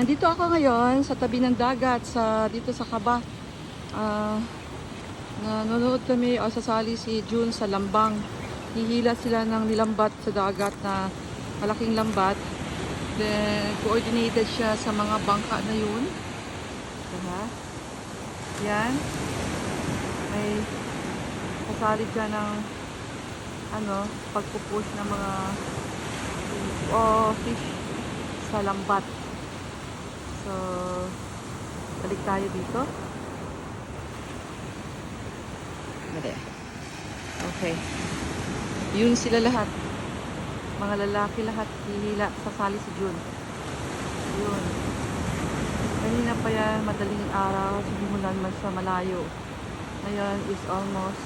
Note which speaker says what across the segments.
Speaker 1: Nandito ako ngayon sa tabi ng dagat dito sa Kaba. Nanonood kami o sasali si June sa lambang. Hihila sila ng nilambat sa dagat na malaking lambat. Then coordinated siya sa mga bangka na yun. Diba? Yan. May sasali siya ng pagpupush ng mga fish sa lambat. So, balik tayo dito. Okay. Yun sila lahat. Mga lalaki lahat. Hihila. Sasali si June. Yun. Kanina pa yan. Madaling araw. Simulan man sa malayo. Ngayon is almost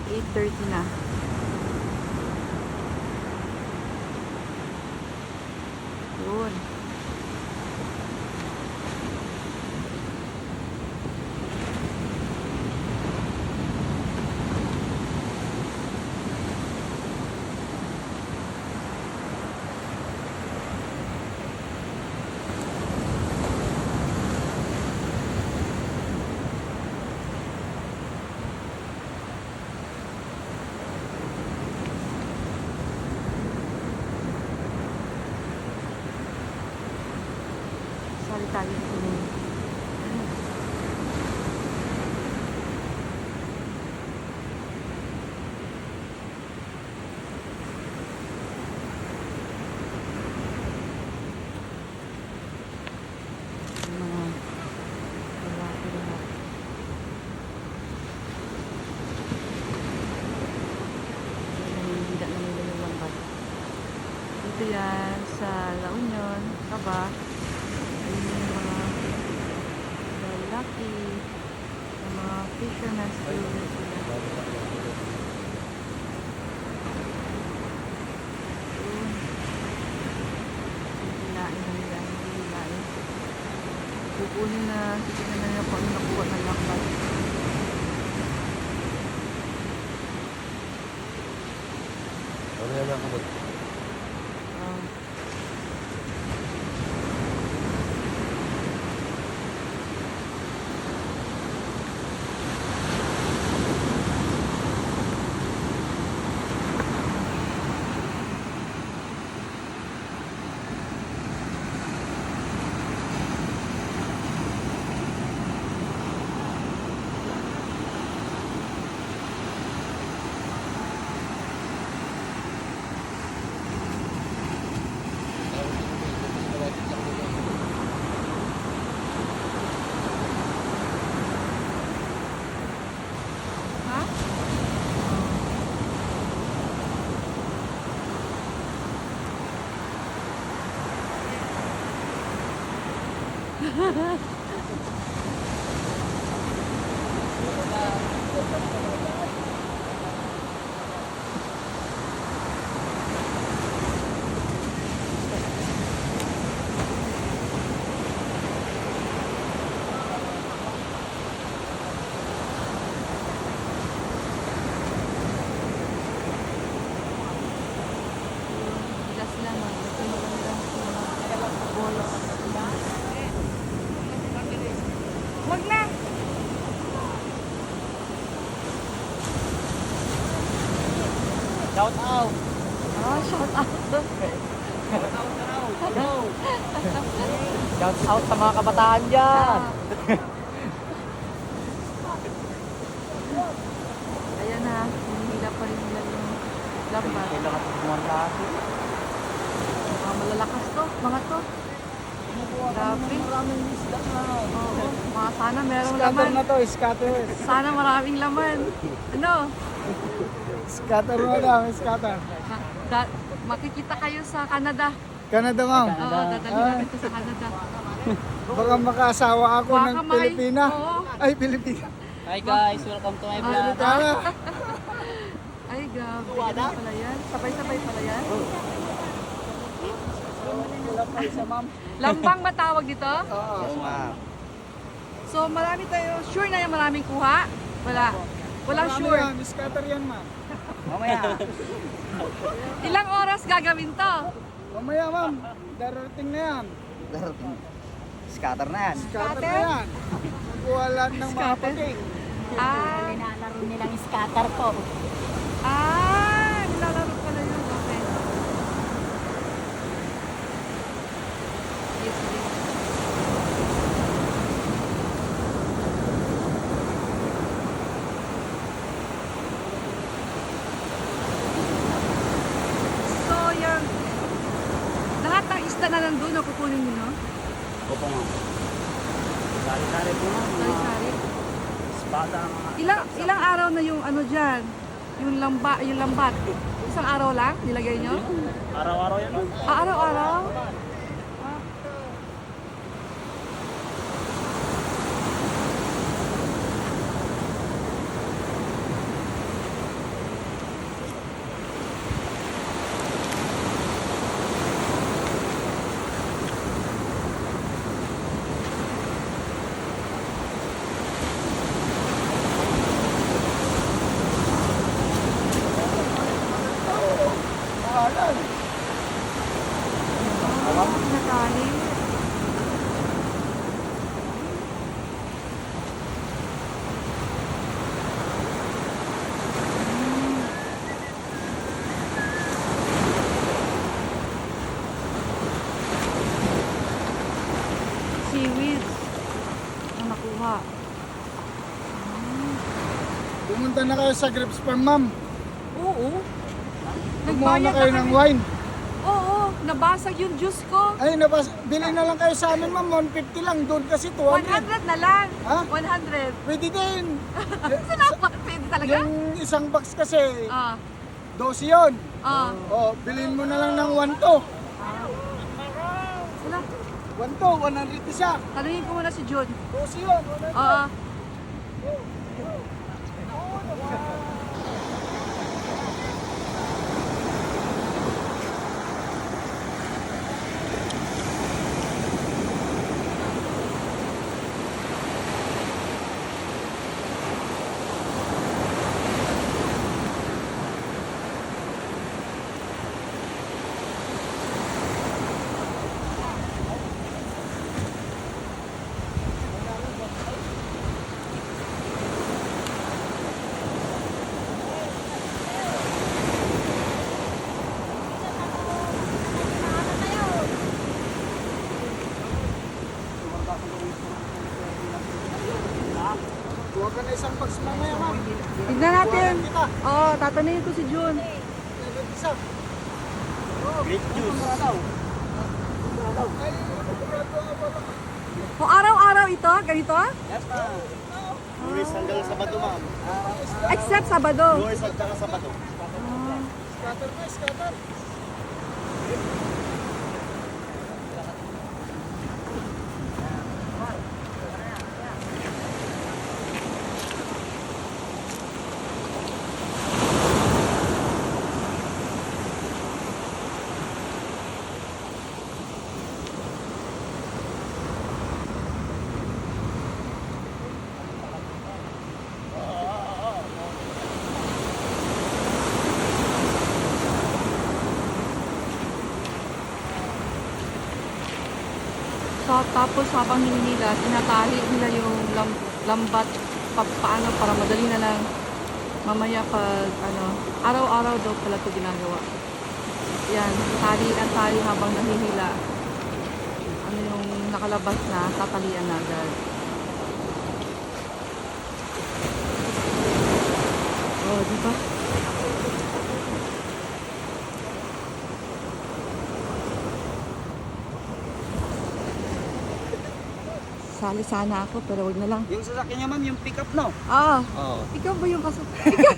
Speaker 1: 8:30 na. Yun. Sali tayo dito. Dito yan sa La Union, Kaba. Ayun yung mga lalaki, yung mga fisherman's children sila. Ayun. Hilain na nila, hilain. Kukunin na, titignan na nila kung ano nakuha ng lambat.
Speaker 2: Ano yan ang kabot? Wag na! Shout out!
Speaker 1: Shout out!
Speaker 2: Shout out sa mga kabataan dyan!
Speaker 1: Ayan na, hinihila pa rin nila yung lambat.
Speaker 2: Kailangan tumuhan kasi.
Speaker 1: Mga malalakas to, mga to. Grabe.
Speaker 2: Maraming isda na.
Speaker 1: Oo, sana merong
Speaker 2: Scatter
Speaker 1: laman.
Speaker 2: na to, scatter.
Speaker 1: Sana maraming laman. Ano?
Speaker 2: Scatter mo na, scatter.
Speaker 1: Makikita kayo sa Canada.
Speaker 2: Canada, ma'am.
Speaker 1: Oo, dadalhin namin ito sa Canada.
Speaker 2: Baka makaasawa ako
Speaker 1: Baka
Speaker 2: ng
Speaker 1: may-
Speaker 2: Pilipina.
Speaker 1: Oo.
Speaker 2: Ay, Pilipina.
Speaker 3: Hi guys, welcome to my vlog.
Speaker 2: Pilipina.
Speaker 1: Ay, grabe. Ganun pala yan. Sabay-sabay pala yan. Lambang ba tawag dito?
Speaker 2: Yes, ma'am.
Speaker 1: So marami tayo, sure na yung maraming kuha? Wala. Walang
Speaker 2: Marami
Speaker 1: sure.
Speaker 2: yan, scatter yan, ma'am.
Speaker 3: Mamaya.
Speaker 1: Ilang oras gagawin to?
Speaker 2: Mamaya ma'am, darating na yan.
Speaker 4: Darating. Scatter na yan.
Speaker 2: Scatter na yan. Kukuha lahat ng mga
Speaker 1: Scatter?
Speaker 2: pating.
Speaker 1: Ah,
Speaker 5: Nilalaro nilang scatter po.
Speaker 1: nilalaro pala yun. Okay. Yes, yes. So, yan. Lahat ng isda na nandun, nakukunin nyo, no?
Speaker 3: Opo ma'am. Sari-sari po ma'am. Mga
Speaker 1: Sari-sari.
Speaker 3: espada, mga...
Speaker 1: Ilang araw na yung ano dyan? Yung lambat. Isang araw lang nilagay nyo?
Speaker 3: Araw-araw yan ma'am.
Speaker 1: Araw-araw?
Speaker 2: Mahalan.
Speaker 1: Nakali. Seaweed ang nakuha.
Speaker 2: Pumunta na kayo sa Grapes Farm ma'am.
Speaker 1: Oo.
Speaker 2: Kumuha na
Speaker 1: Nagbayad
Speaker 2: kayo
Speaker 1: na
Speaker 2: ng
Speaker 1: kami.
Speaker 2: wine.
Speaker 1: Oo, nabasag yung juice ko.
Speaker 2: Ay, bili na lang kayo sa amin ma'am. 150 lang. Doon kasi 200.
Speaker 1: 100 na lang.
Speaker 2: Ha?
Speaker 1: 100.
Speaker 2: Pwede din.
Speaker 1: Pwede talaga?
Speaker 2: Yung isang box kasi,
Speaker 1: Ah,
Speaker 2: 12 yun.
Speaker 1: ah.
Speaker 2: O, bilhin mo na lang ng 1 to.
Speaker 1: Wala.
Speaker 2: 1 to, 100 isa.
Speaker 1: Tanungin ko muna si Jun.
Speaker 2: 12 yun. 100.
Speaker 1: Oo.
Speaker 2: Kuha ka na isang box mamaya ma'am.
Speaker 1: Tignan natin.
Speaker 2: Kuha kita.
Speaker 1: Oo, tatanungin ko si Jun.
Speaker 2: 100 isa.
Speaker 3: Grape juice.
Speaker 2: Ay,
Speaker 1: O araw-araw ito? Ganito?
Speaker 3: Yes ma'am. Lunes hanggang Sabado ma'am.
Speaker 1: Except Sabado.
Speaker 3: Lunes hanggang Sabado.
Speaker 2: scatter na, scatter.
Speaker 1: So, tapos habang hinihila, tinatali nila yung lambat paano para madali na lang mamaya pag araw-araw daw pala ito ginagawa. Yan, tali ang tali habang nahihila. Ano yung nakalabas na, tatalian na agad. Oh, di ba? Sali sana ako pero wag na lang.
Speaker 4: Yung sasakyan niya ma'am, yung pickup no?
Speaker 1: Ah,
Speaker 4: Oo.
Speaker 1: ikaw ba yung kaso?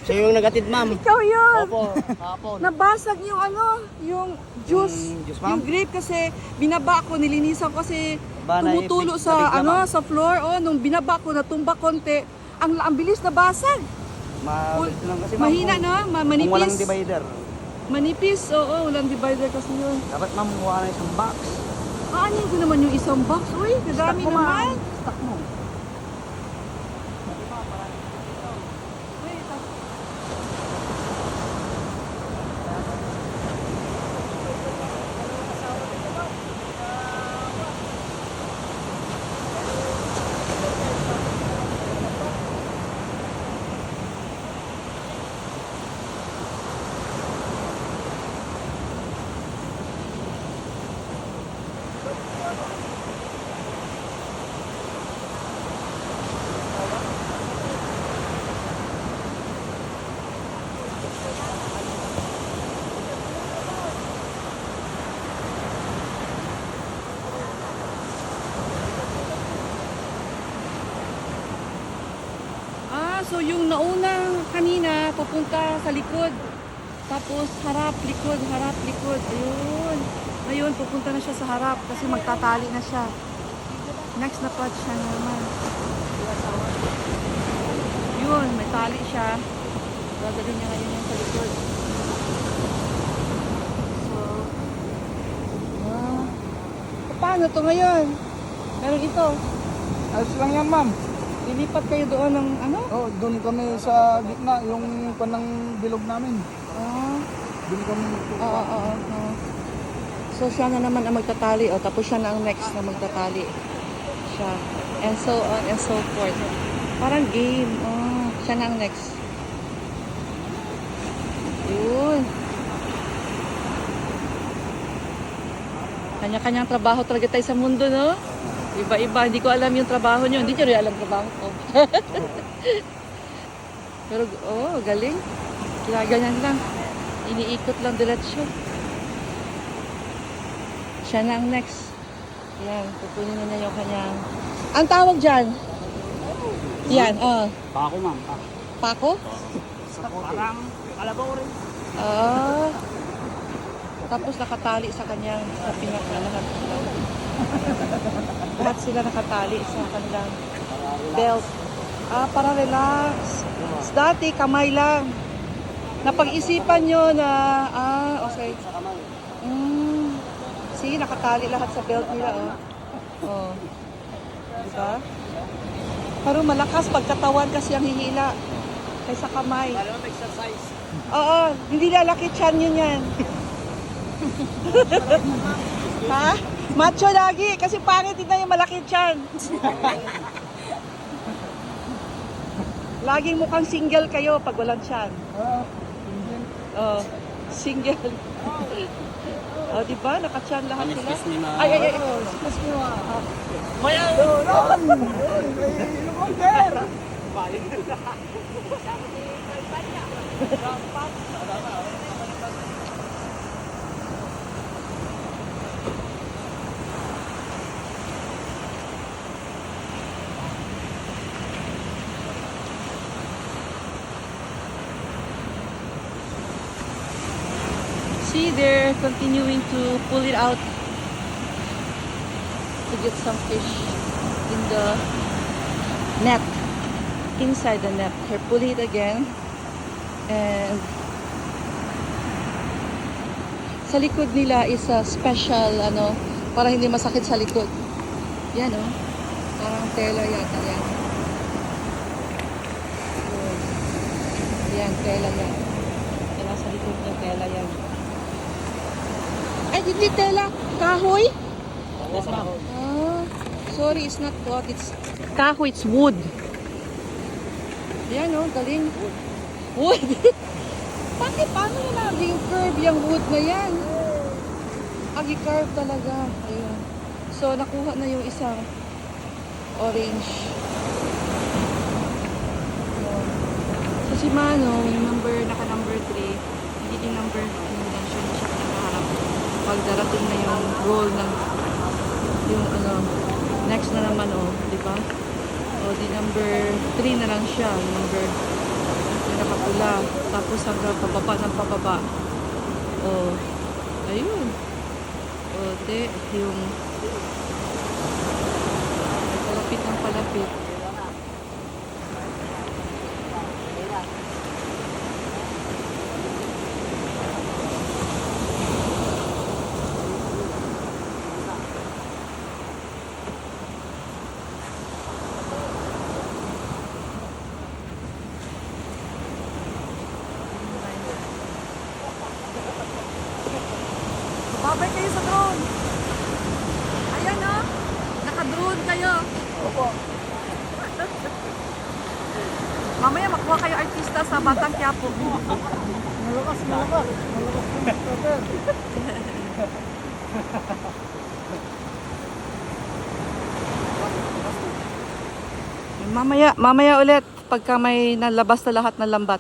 Speaker 3: Siya yung nagatid ma'am.
Speaker 1: Ikaw yun!
Speaker 3: Opo, hapon.
Speaker 1: Nabasag yung yung juice,
Speaker 4: Yung juice, ma'am?
Speaker 1: yung grape kasi binaba ko, nilinisan ko kasi
Speaker 4: Ba,
Speaker 1: tumutulo
Speaker 4: naipit-
Speaker 1: sa
Speaker 4: nabigla, ma'am.
Speaker 1: sa floor. Oh, nung binaba ko natumba konti, ang bilis na basag.
Speaker 4: Mabilis lang kasi ma'am.
Speaker 1: Mahina
Speaker 4: kung-
Speaker 1: no,
Speaker 4: Kung walang
Speaker 1: manipis.
Speaker 4: divider.
Speaker 1: Manipis, oo, walang divider kasi yun.
Speaker 4: Dapat ma'am, kuha na isang box.
Speaker 1: Aanin ko naman yung isang box. Uy, kadami
Speaker 4: Stock mo, ma'am.
Speaker 1: naman.
Speaker 4: Stock mo.
Speaker 1: Uy, So yung naunang kanina pupunta sa likod. Tapos harap, likod, harap, likod. Ayun. Ngayon pupunta na siya sa harap kasi magtatali na siya. Next na part siya naman. Yun, may tali siya. Gagawin niya ngayon yan sa likod. So, paano to ngayon? Meron ito.
Speaker 2: Ayos lang yan, ma'am.
Speaker 1: Lilipat kayo doon ng ano?
Speaker 2: Oh, doon kami sa gitna, yung panang bilog namin.
Speaker 1: Ah,
Speaker 2: Doon kami.
Speaker 1: oo. So siya na naman ang magtatali. O, tapos siya na ang next na magtatali. Siya. And so on and so forth. Parang game. Oh, siya na ang next. Yun. Kanya-kanyang trabaho talaga tayo sa mundo, no? Iba-iba. Hindi ko alam yung trabaho nyo. Hindi nyo rin alam trabaho ko. Pero, galing. Kaya ganyan lang. Iniikot lang diretsyo. Siya na ang next. Yan. Pupunin na niya yung kanyang... Ang tawag dyan? Yan,
Speaker 3: Pako, ma'am.
Speaker 1: Pako?
Speaker 3: Parang kalabaw rin.
Speaker 1: Tapos nakatali sa kanyang sa pinaka lahat. Lahat sila nakatali sa kanilang belt. Para relax. Dati kamay lang. Napag-isipan nyo na, okay. See, nakatali lahat sa belt nila, oh. Diba? Pero malakas pagkatawan kasi ang hihila kaysa kamay.
Speaker 3: Alam mo, exercise.
Speaker 1: Oo, hindi lalaki tiyan yun yan. Ha? Macho lagi kasi pangit din na yung malaki tiyan. Laging mukhang single kayo pag walang tiyan. Oh, single. Oh, di ba? Nakatiyan lahat sila.
Speaker 3: Kiss me, ma'am.
Speaker 1: Ay.
Speaker 2: Excuse me, ma'am.
Speaker 3: Maya!
Speaker 1: See, they're continuing to pull it out to get some fish in the net, inside the net. They're pulling it again. And sa likod nila is a special, para hindi masakit sa likod. Yan, parang tela yata yan. Yan, tela yan. Tela sa likod niya, tela yan. Ay, hindi tela. Kahoy?
Speaker 3: Yes, ma'am.
Speaker 1: Sorry, it's not cloth. It's kahoy, it's wood. Yan, galing. Wood. Bakit? Paano na naging curve yung wood na yan? Agi-curve talaga. Ayun. So, nakuha na yung isang orange. So, si Mano, yung naka-number 3, hindi din number 2 lang siya. Hindi siya nakaharap. Pag darating na yung roll ng next na naman, di ba? Di number 3 na lang siya. Number yung nakapula. Tapos hanggang pababa ng pababa. Ayun. Yung palapit ng palapit. Babay kayo sa drone. Ayan, naka-drone kayo.
Speaker 2: Opo.
Speaker 1: Mamaya makuha kayo artista sa Batang Quiapo.
Speaker 2: Malakas. Malakas yung starter.
Speaker 1: Mamaya ulit pagka may nalabas na lahat ng lambat.